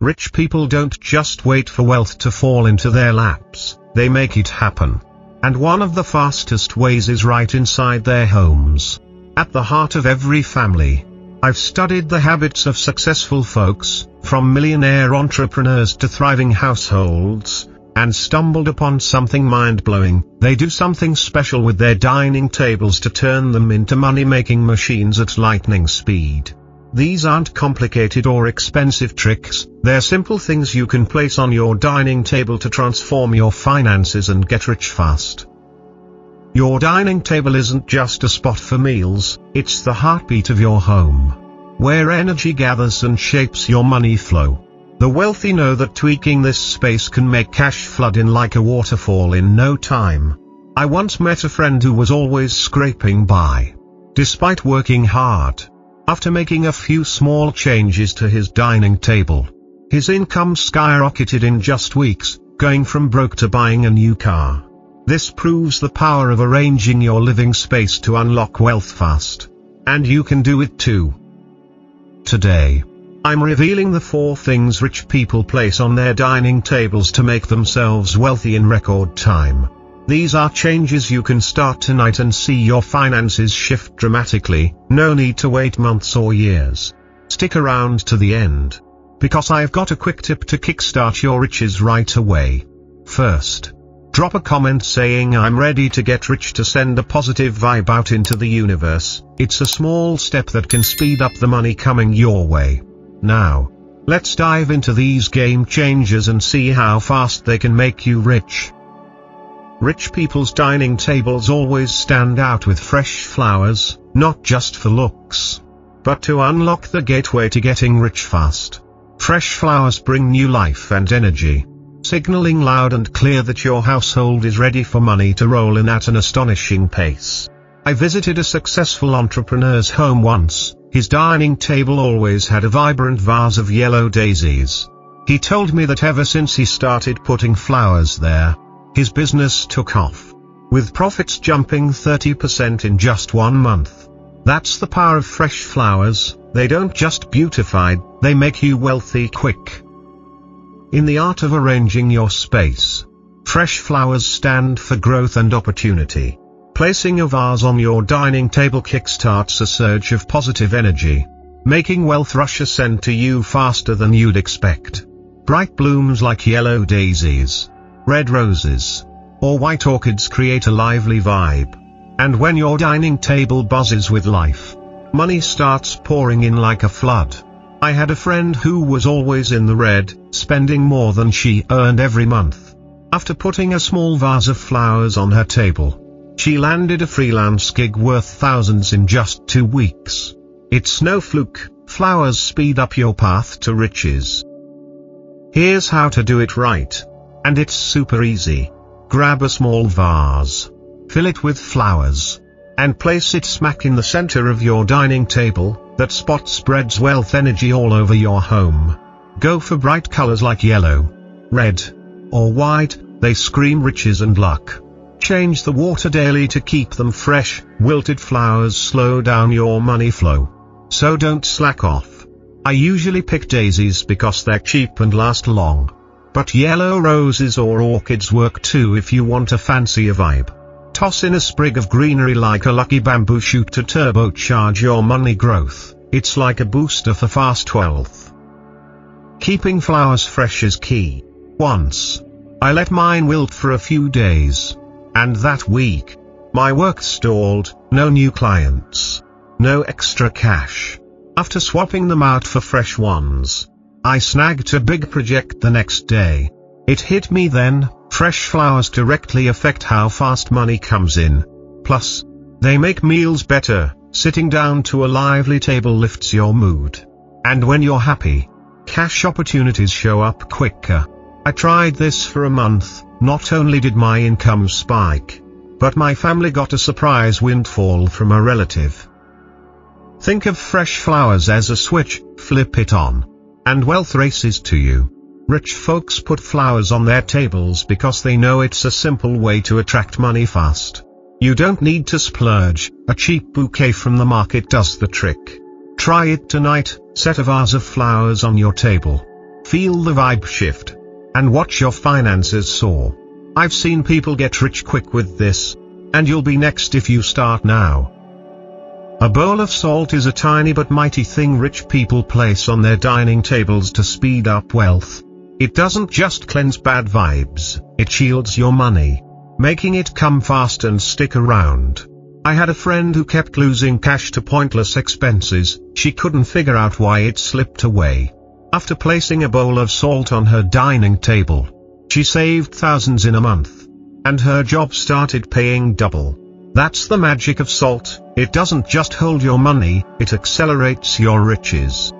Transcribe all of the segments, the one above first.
Rich people don't just wait for wealth to fall into their laps, they make it happen. And one of the fastest ways is right inside their homes. At the heart of every family. I've studied the habits of successful folks, from millionaire entrepreneurs to thriving households, and stumbled upon something mind-blowing. They do something special with their dining tables to turn them into money-making machines at lightning speed. These aren't complicated or expensive tricks, they're simple things you can place on your dining table to transform your finances and get rich fast. Your dining table isn't just a spot for meals, it's the heartbeat of your home, where energy gathers and shapes your money flow. The wealthy know that tweaking this space can make cash flood in like a waterfall in no time. I once met a friend who was always scraping by, despite working hard. After making a few small changes to his dining table, his income skyrocketed in just weeks, going from broke to buying a new car. This proves the power of arranging your living space to unlock wealth fast. And you can do it too. Today, I'm revealing the 4 things rich people place on their dining tables to make themselves wealthy in record time. These are changes you can start tonight and see your finances shift dramatically, no need to wait months or years. Stick around to the end, because I've got a quick tip to kickstart your riches right away. First, drop a comment saying I'm ready to get rich to send a positive vibe out into the universe. It's a small step that can speed up the money coming your way. Now, let's dive into these game changers and see how fast they can make you rich. Rich people's dining tables always stand out with fresh flowers, not just for looks, but to unlock the gateway to getting rich fast. Fresh flowers bring new life and energy, signaling loud and clear that your household is ready for money to roll in at an astonishing pace. I visited a successful entrepreneur's home once. His dining table always had a vibrant vase of yellow daisies. He told me that ever since he started putting flowers there, his business took off, with profits jumping 30% in just 1 month. That's the power of fresh flowers. They don't just beautify, they make you wealthy quick. In the art of arranging your space, fresh flowers stand for growth and opportunity. Placing a vase on your dining table kickstarts a surge of positive energy, making wealth rush ascend to you faster than you'd expect. Bright blooms like yellow daisies, red roses, or white orchids create a lively vibe. And when your dining table buzzes with life, money starts pouring in like a flood. I had a friend who was always in the red, spending more than she earned every month. After putting a small vase of flowers on her table, she landed a freelance gig worth thousands in just 2 weeks. It's no fluke, flowers speed up your path to riches. Here's how to do it right. And it's super easy. Grab a small vase, fill it with flowers, and place it smack in the center of your dining table. That spot spreads wealth energy all over your home. Go for bright colors like yellow, red, or white, they scream riches and luck. Change the water daily to keep them fresh. Wilted flowers slow down your money flow. So don't slack off. I usually pick daisies because they're cheap and last long. But yellow roses or orchids work too if you want a fancier vibe. Toss in a sprig of greenery like a lucky bamboo shoot to turbocharge your money growth. It's like a booster for fast wealth. Keeping flowers fresh is key. Once, I let mine wilt for a few days. And that week, my work stalled, no new clients, no extra cash. After swapping them out for fresh ones, I snagged a big project the next day. It hit me then, fresh flowers directly affect how fast money comes in. Plus, they make meals better. Sitting down to a lively table lifts your mood. And when you're happy, cash opportunities show up quicker. I tried this for a month. Not only did my income spike, but my family got a surprise windfall from a relative. Think of fresh flowers as a switch, flip it on, and wealth races to you. Rich folks put flowers on their tables because they know it's a simple way to attract money fast. You don't need to splurge, a cheap bouquet from the market does the trick. Try it tonight, set a vase of flowers on your table. Feel the vibe shift. And watch your finances soar. I've seen people get rich quick with this. And you'll be next if you start now. A bowl of salt is a tiny but mighty thing rich people place on their dining tables to speed up wealth. It doesn't just cleanse bad vibes, it shields your money, making it come fast and stick around. I had a friend who kept losing cash to pointless expenses. She couldn't figure out why it slipped away. After placing a bowl of salt on her dining table, she saved thousands in a month. And her job started paying double. That's the magic of salt. It doesn't just hold your money, it accelerates your riches.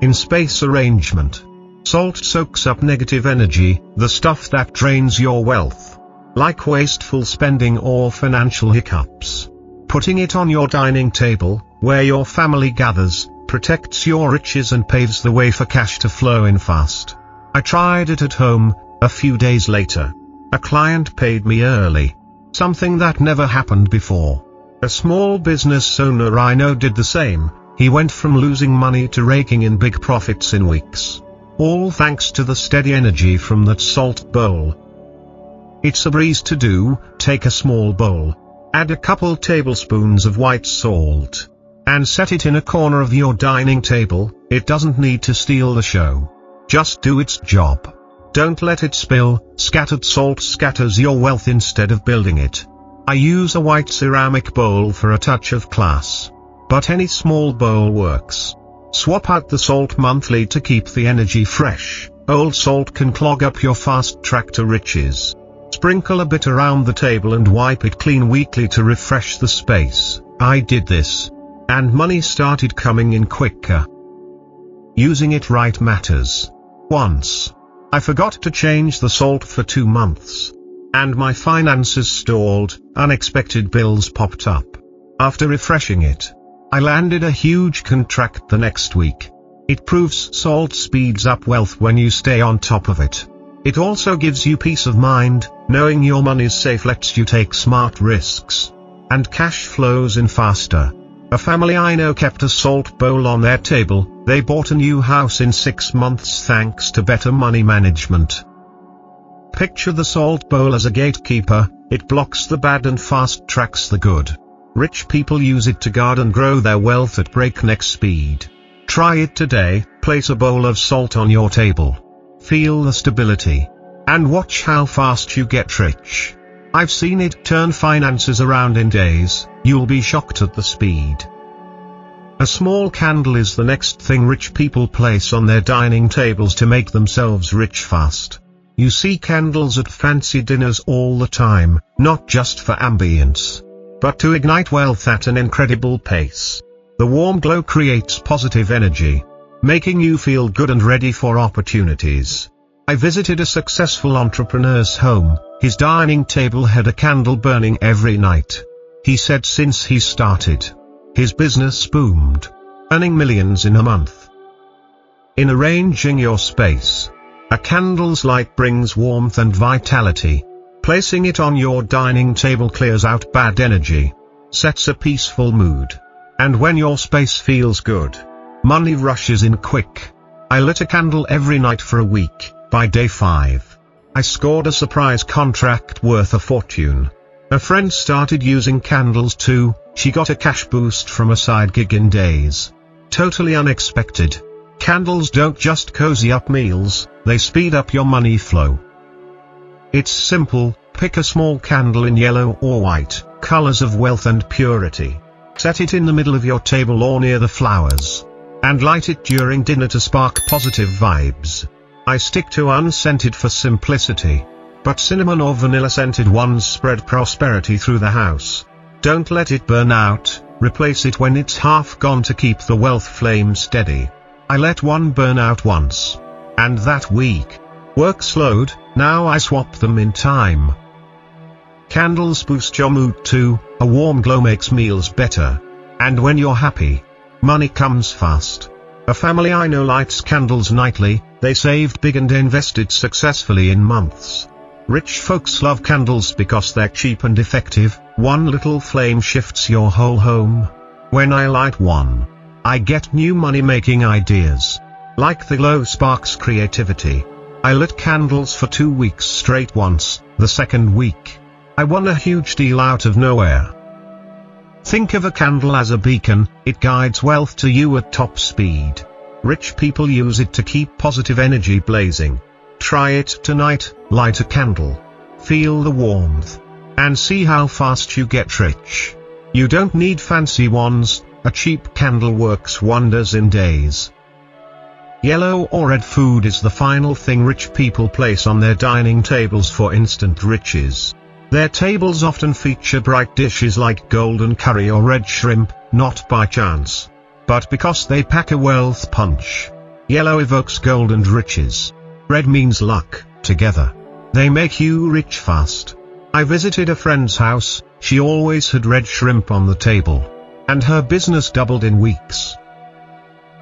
In space arrangement, salt soaks up negative energy, the stuff that drains your wealth, like wasteful spending or financial hiccups. Putting it on your dining table, where your family gathers, protects your riches and paves the way for cash to flow in fast. I tried it at home. A few days later, a client paid me early. Something that never happened before. A small business owner I know did the same. He went from losing money to raking in big profits in weeks. All thanks to the steady energy from that salt bowl. It's a breeze to do. Take a small bowl, add a couple tablespoons of white salt, and set it in a corner of your dining table. It doesn't need to steal the show. Just do its job. Don't let it spill. Scattered salt scatters your wealth instead of building it. I use a white ceramic bowl for a touch of class. But any small bowl works. Swap out the salt monthly to keep the energy fresh. Old salt can clog up your fast track to riches. Sprinkle a bit around the table and wipe it clean weekly to refresh the space. I did this. And money started coming in quicker. Using it right matters. Once, I forgot to change the salt for 2 months. And my finances stalled. Unexpected bills popped up. After refreshing it, I landed a huge contract the next week. It proves salt speeds up wealth when you stay on top of it. It also gives you peace of mind. Knowing your money's safe lets you take smart risks. And cash flows in faster. A family I know kept a salt bowl on their table. They bought a new house in 6 months thanks to better money management. Picture the salt bowl as a gatekeeper. It blocks the bad and fast tracks the good. Rich people use it to guard and grow their wealth at breakneck speed. Try it today. Place a bowl of salt on your table. Feel the stability. And watch how fast you get rich. I've seen it turn finances around in days. You'll be shocked at the speed. A small candle is the next thing rich people place on their dining tables to make themselves rich fast. You see candles at fancy dinners all the time, not just for ambience, but to ignite wealth at an incredible pace. The warm glow creates positive energy, making you feel good and ready for opportunities. I visited a successful entrepreneur's home. His dining table had a candle burning every night. He said since he started, his business boomed, earning millions in a month. In arranging your space, a candle's light brings warmth and vitality. Placing it on your dining table clears out bad energy, sets a peaceful mood. And when your space feels good, money rushes in quick. I lit a candle every night for a week. By day 5, I scored a surprise contract worth a fortune. A friend started using candles too. She got a cash boost from a side gig in days. Totally unexpected. Candles don't just cozy up meals, they speed up your money flow. It's simple. Pick a small candle in yellow or white, colors of wealth and purity. Set it in the middle of your table or near the flowers. And light it during dinner to spark positive vibes. I stick to unscented for simplicity. But cinnamon or vanilla scented ones spread prosperity through the house. Don't let it burn out, replace it when it's half gone to keep the wealth flame steady. I let one burn out once. And that week, work slowed. Now I swap them in time. Candles boost your mood too. A warm glow makes meals better. And when you're happy, money comes fast. A family I know lights candles nightly. They saved big and invested successfully in months. Rich folks love candles because they're cheap and effective. One little flame shifts your whole home. When I light one, I get new money-making ideas. Like the glow sparks creativity. I lit candles for 2 weeks straight once, the second week. I won a huge deal out of nowhere. Think of a candle as a beacon, it guides wealth to you at top speed. Rich people use it to keep positive energy blazing. Try it tonight, light a candle. Feel the warmth. And see how fast you get rich. You don't need fancy ones, a cheap candle works wonders in days. Yellow or red food is the final thing rich people place on their dining tables for instant riches. Their tables often feature bright dishes like golden curry or red shrimp, not by chance, but because they pack a wealth punch. Yellow evokes gold and riches. Red means luck, together. They make you rich fast. I visited a friend's house, she always had red shrimp on the table. And her business doubled in weeks.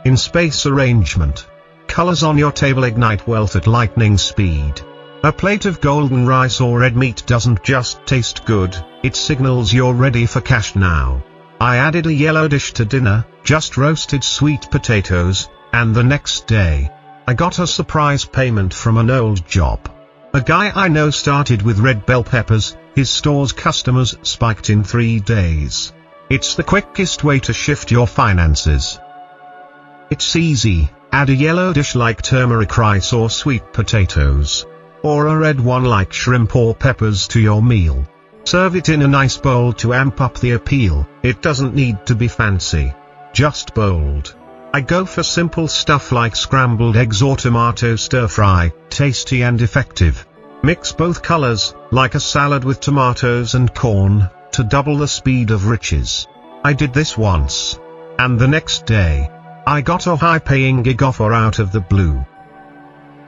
In space arrangement. Colors on your table ignite wealth at lightning speed. A plate of golden rice or red meat doesn't just taste good, it signals you're ready for cash now. I added a yellow dish to dinner, just roasted sweet potatoes, and the next day, I got a surprise payment from an old job. A guy I know started with red bell peppers, his store's customers spiked in 3 days. It's the quickest way to shift your finances. It's easy, add a yellow dish like turmeric rice or sweet potatoes. Or a red one like shrimp or peppers to your meal. Serve it in a nice bowl to amp up the appeal, it doesn't need to be fancy. Just bold. I go for simple stuff like scrambled eggs or tomato stir fry, tasty and effective. Mix both colors, like a salad with tomatoes and corn, to double the speed of riches. I did this once. And the next day, I got a high-paying gig offer out of the blue.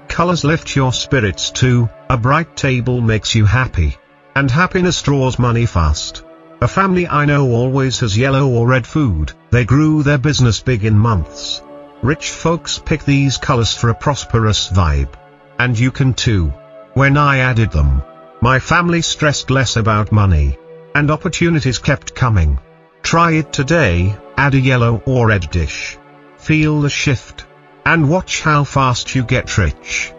Colors lift your spirits too, a bright table makes you happy. And happiness draws money fast. A family I know always has yellow or red food, they grew their business big in months. Rich folks pick these colors for a prosperous vibe. And you can too. When I added them, my family stressed less about money. And opportunities kept coming. Try it today, add a yellow or red dish. Feel the shift. And watch how fast you get rich.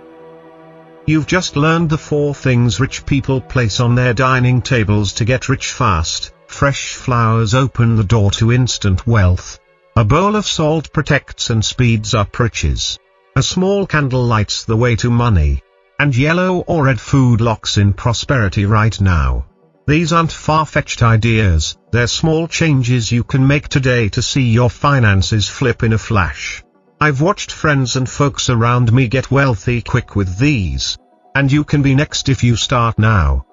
You've just learned the 4 things rich people place on their dining tables to get rich fast. Fresh flowers open the door to instant wealth. A bowl of salt protects and speeds up riches. A small candle lights the way to money. And yellow or red food locks in prosperity right now. These aren't far-fetched ideas, they're small changes you can make today to see your finances flip in a flash. I've watched friends and folks around me get wealthy quick with these. And you can be next if you start now.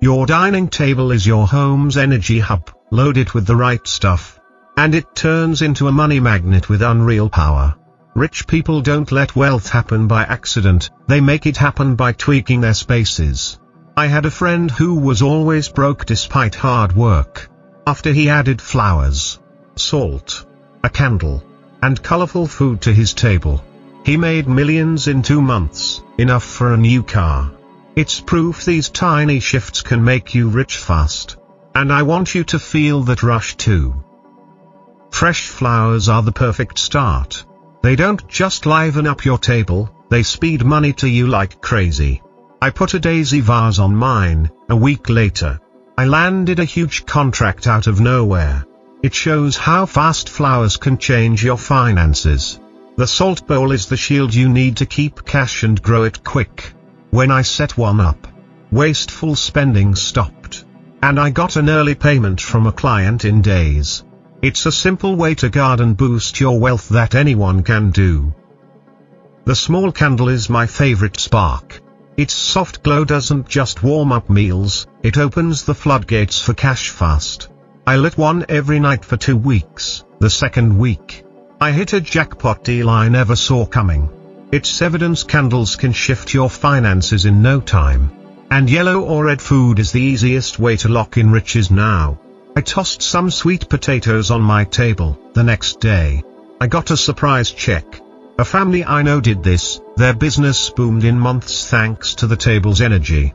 Your dining table is your home's energy hub, load it with the right stuff. And it turns into a money magnet with unreal power. Rich people don't let wealth happen by accident, they make it happen by tweaking their spaces. I had a friend who was always broke despite hard work. After he added flowers, salt, a candle, and colorful food to his table, he made millions in 2 months, enough for a new car. It's proof these tiny shifts can make you rich fast. And I want you to feel that rush too. Fresh flowers are the perfect start. They don't just liven up your table, they speed money to you like crazy. I put a daisy vase on mine, a week later. I landed a huge contract out of nowhere. It shows how fast flowers can change your finances. The salt bowl is the shield you need to keep cash and grow it quick. When I set one up, wasteful spending stopped. And I got an early payment from a client in days. It's a simple way to guard and boost your wealth that anyone can do. The small candle is my favorite spark. Its soft glow doesn't just warm up meals, it opens the floodgates for cash fast. I lit one every night for 2 weeks, the second week. I hit a jackpot deal I never saw coming. It's evidence candles can shift your finances in no time. And yellow or red food is the easiest way to lock in riches now. I tossed some sweet potatoes on my table, the next day. I got a surprise check. A family I know did this, their business boomed in months thanks to the table's energy.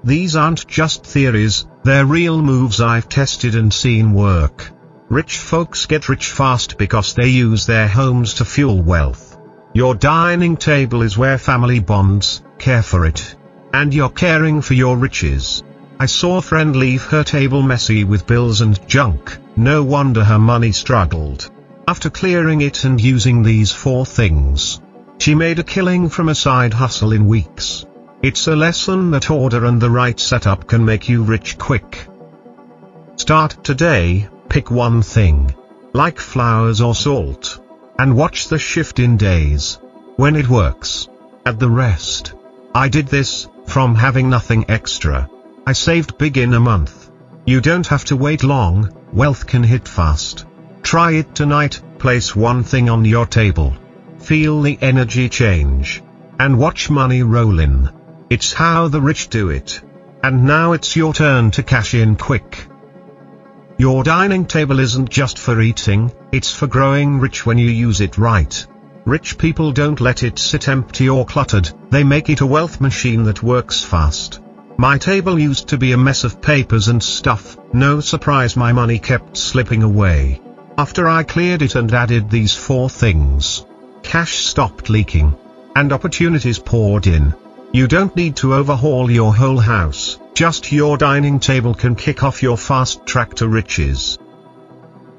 These aren't just theories, they're real moves I've tested and seen work. Rich folks get rich fast because they use their homes to fuel wealth. Your dining table is where family bonds, care for it. And you're caring for your riches. I saw a friend leave her table messy with bills and junk, no wonder her money struggled. After clearing it and using these 4 things, she made a killing from a side hustle in weeks. It's a lesson that order and the right setup can make you rich quick. Start today, pick one thing, like flowers or salt, and watch the shift in days. When it works, add the rest. I did this, from having nothing extra. I saved big in a month. You don't have to wait long, wealth can hit fast. Try it tonight, place one thing on your table. Feel the energy change. And watch money roll in. It's how the rich do it. And now it's your turn to cash in quick. Your dining table isn't just for eating, it's for growing rich when you use it right. Rich people don't let it sit empty or cluttered, they make it a wealth machine that works fast. My table used to be a mess of papers and stuff, no surprise my money kept slipping away. After I cleared it and added these 4 things, cash stopped leaking. And opportunities poured in. You don't need to overhaul your whole house, just your dining table can kick off your fast track to riches.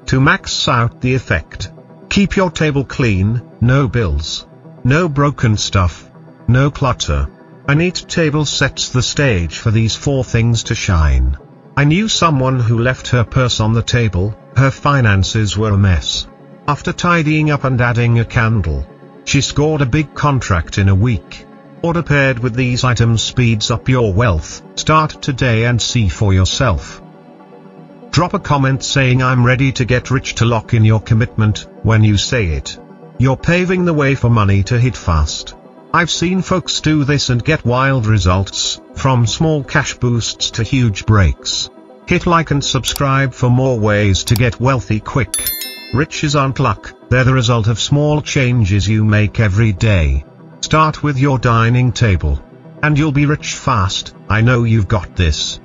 To max out the effect, keep your table clean, no bills, no broken stuff, no clutter. A neat table sets the stage for these 4 things to shine. I knew someone who left her purse on the table, her finances were a mess. After tidying up and adding a candle, she scored a big contract in a week. Order paired with these items speeds up your wealth. Start today and see for yourself. Drop a comment saying I'm ready to get rich to lock in your commitment. When you say it, you're paving the way for money to hit fast. I've seen folks do this and get wild results, from small cash boosts to huge breaks. Hit like and subscribe for more ways to get wealthy quick. Riches aren't luck, they're the result of small changes you make every day. Start with your dining table. And you'll be rich fast, I know you've got this.